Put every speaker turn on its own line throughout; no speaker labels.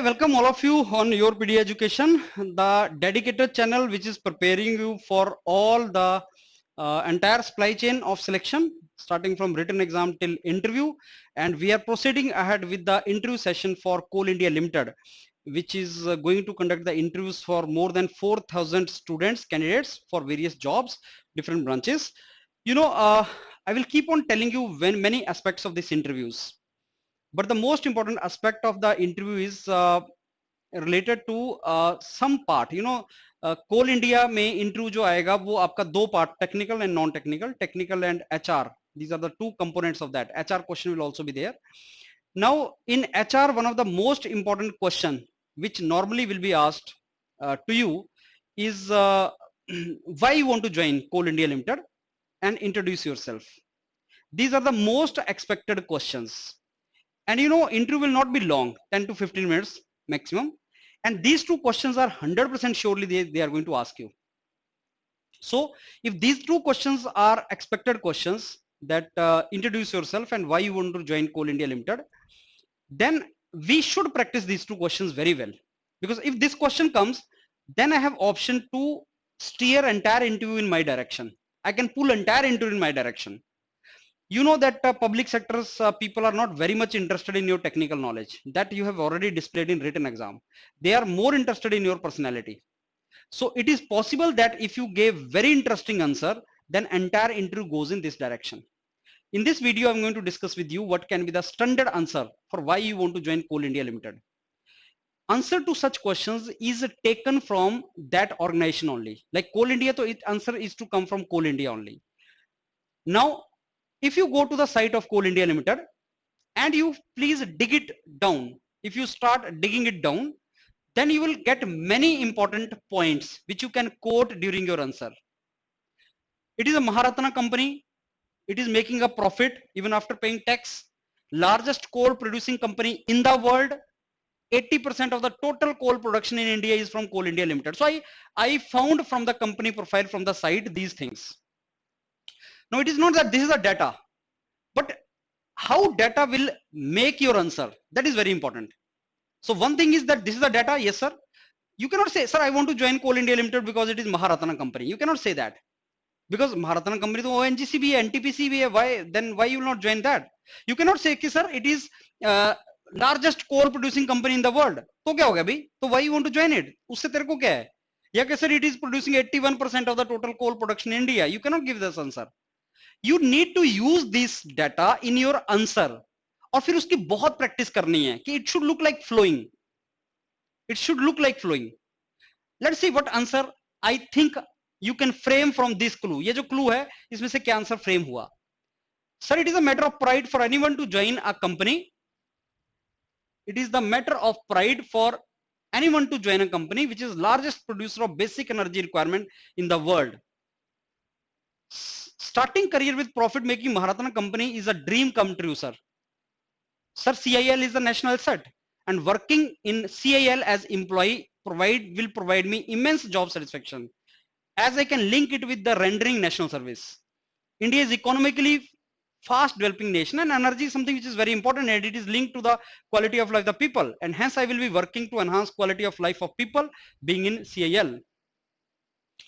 welcome all of you on Your PD Education, the dedicated channel which is preparing you for all the entire supply chain of selection, starting from written exam till interview. And we are proceeding ahead with the interview session for Coal India Limited, which is going to conduct the interviews for more than 4,000 students, candidates for various jobs, different branches. You know, I will keep on telling you many aspects of these interviews. But the most important aspect of the interview is related to some part. Coal India में interview जो आएगा वो आपका दो part, technical and non technical, technical and HR. These are the two components of that. HR question will also be there. Now in HR, one of the most important question which normally will be asked to you is why you want to join Coal India Limited and introduce yourself. These are the most expected questions. And interview will not be long, 10 to 15 minutes maximum. And these two questions are 100% surely they are going to ask you. So if these two questions are expected questions, that introduce yourself and why you want to join Coal India Limited, then we should practice these two questions very well. Because if this question comes, then I have option to steer entire interview in my direction. I can pull entire interview in my direction. You know that public sectors people are not very much interested in your technical knowledge that you have already displayed in written exam. They are more interested in your personality. So it is possible that if you gave very interesting answer, then entire interview goes in this direction. In this video, I'm going to discuss with you what can be the standard answer for why you want to join Coal India Limited. Answer to such questions is taken from that organization only. Like Coal India, so its answer is to come from Coal India only. Now, if you go to the site of Coal India Limited and you please dig it down, if you start digging it down, then you will get many important points which you can quote during your answer. It is a Maharatna company. It is making a profit even after paying tax. Largest coal producing company in the world. 80% of the total coal production in India is from Coal India Limited. So I found from the company profile from the site these things. Now it is not that this is the data, but how data will make your answer, that is very important. So one thing is that this is the data. Yes sir, you cannot say sir I want to join Coal India Limited because it is Maharatna company. You cannot say that, because Maharatna company to ONGC bhi hai, NTPC bhi hai. Why you will not join that? You cannot say ki sir it is largest coal producing company in the world. तो क्या हो गया भाई? तो why you want to join it? उससे तेरे को क्या है? या कि sir it is producing 81% of the total coal production in India. You cannot give this answer. You need to use this data in your answer. और फिर उसकी बहुत प्रैक्टिस करनी है कि it should look like flowing. It should look like flowing. Let's see what answer I think you can frame from this clue. ये जो clue है इसमें से क्या answer frame हुआ? Sir, it is a matter of pride for anyone to join a company. It is the matter of pride for anyone to join a company which is largest producer of basic energy requirement in the world. Starting career with profit making Maharatna company is a dream come true, sir. Sir, CIL is the national asset, and working in CIL as employee will provide me immense job satisfaction, as I can link it with the rendering national service. India is economically fast developing nation, and energy is something which is very important, and it is linked to the quality of life of the people, and hence I will be working to enhance quality of life of people being in CIL.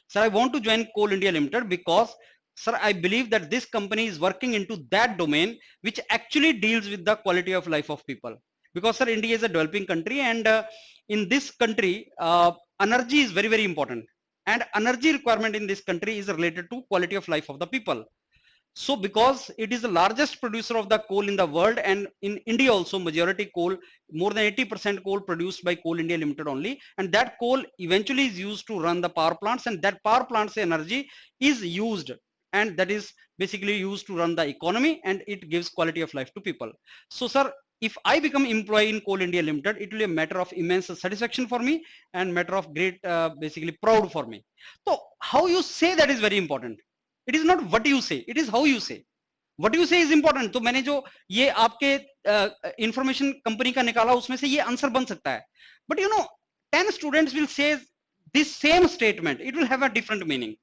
Sir, I want to join Coal India Limited because sir, I believe that this company is working into that domain which actually deals with the quality of life of people. Because sir, India is a developing country, and in this country, energy is very, very important. And energy requirement in this country is related to quality of life of the people. So because it is the largest producer of the coal in the world, and in India also majority coal, more than 80% coal produced by Coal India Limited only, and that coal eventually is used to run the power plants, and that power plants energy is used, and that is basically used to run the economy, and it gives quality of life to people. So sir, if I become employee in Coal India Limited, it will be a matter of immense satisfaction for me and matter of great basically proud for me. So how you say that is very important. It is not what you say, it is how you say. What you say is important. तो मैंने जो ये आपके information company का निकाला उसमें से ये आंसर बन सकता है, but 10 students will say this same statement, it will have a different meaning.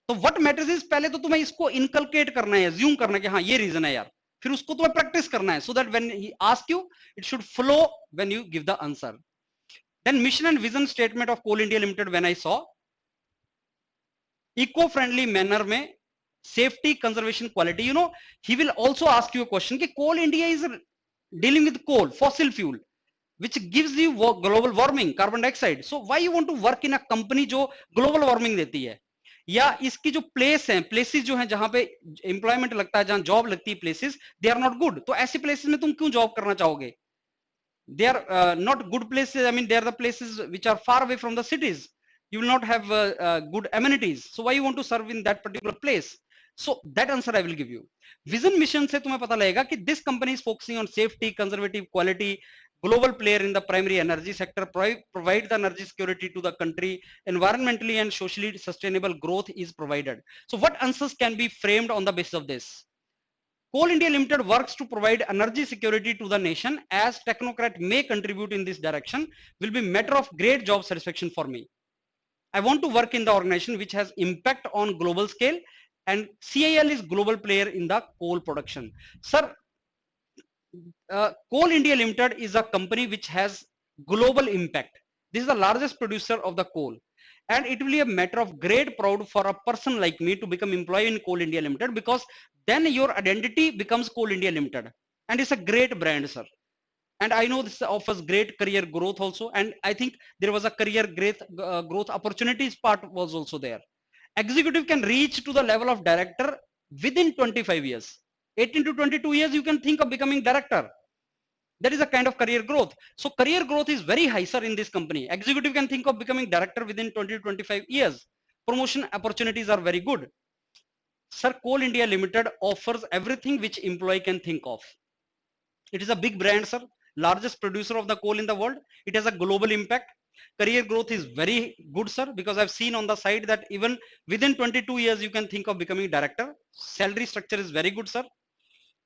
तो what matters is पहले तो तुम्हें इसको इनकलकेट करना है, assume करना है कि हाँ ये रीजन है यार, फिर उसको तुम्हें प्रैक्टिस करना है, so that when he ask you, it should flow when you give the answer. Then mission and vision statement of Coal India Limited, when I saw eco-friendly manner में safety, conservation, quality, you know, he will also ask you a question कि Coal India is dealing with coal, fossil fuel, which gives you global warming, carbon dioxide. So why you want to work in a company जो global warming देती है, या इसकी जो place है, places जो हैं जहां पे एम्प्लॉयमेंट लगता है, जहां जॉब लगती है, places they are not good, तो ऐसी प्लेसेस में तुम क्यों जॉब करना चाहोगे? They are not good places. I mean, they are the places which are far away from the cities. You will not have good amenities, so why you want to serve in that particular place? So that answer I will give you. Vision mission से तुम्हें पता लगेगा कि this company is focusing on safety, conservative, quality, global player in the primary energy sector, provide the energy security to the country, environmentally and socially sustainable growth is provided. So what answers can be framed on the basis of this? Coal India Limited works to provide energy security to the nation. As technocrat may contribute in this direction, will be matter of great job satisfaction for me. I want to work in the organization which has impact on global scale, and CIL is global player in the coal production. Sir, Coal India Limited is a company which has global impact. This is the largest producer of the coal. And it will be a matter of great proud for a person like me to become employee in Coal India Limited, because then your identity becomes Coal India Limited. And it's a great brand, sir. And I know this offers great career growth also. And I think there was a career growth opportunities part was also there. Executive can reach to the level of director within 25 years. 18 to 22 years, you can think of becoming director. That is a kind of career growth. So career growth is very high, sir, in this company. Executive can think of becoming director within 20 to 25 years. Promotion opportunities are very good. Sir, Coal India Limited offers everything which employee can think of. It is a big brand, sir. Largest producer of the coal in the world. It has a global impact. Career growth is very good, sir, because I've seen on the side that even within 22 years, you can think of becoming director. Salary structure is very good, sir.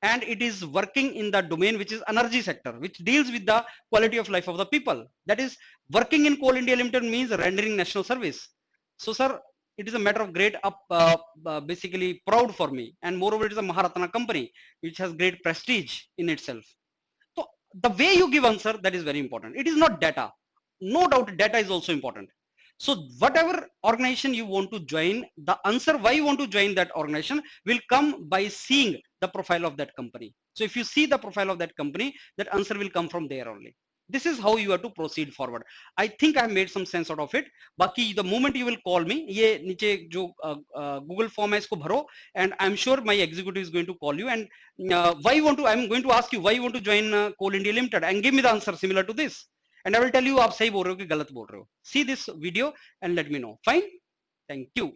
And it is working in the domain which is energy sector, which deals with the quality of life of the people. That is, working in Coal India Limited means rendering national service. So, sir, it is a matter of great basically proud for me. And moreover, it is a Maharatna company which has great prestige in itself. So the way you give answer, that is very important. It is not data. No doubt data is also important. So whatever organization you want to join, the answer why you want to join that organization will come by seeing the profile of that company. So if you see the profile of that company, that answer will come from there only. This is how you have to proceed forward. I think I have made some sense out of it. Baki, the moment you will call me, ये नीचे जो Google form है इसको भरो, and I'm sure my executive is going to call you. And why you want to? I'm going to ask you why you want to join Coal India Limited, and give me the answer similar to this. And I will tell you आप सही बोल रहे हो कि गलत बोल रहे हो. See this video and let me know. Fine. Thank you.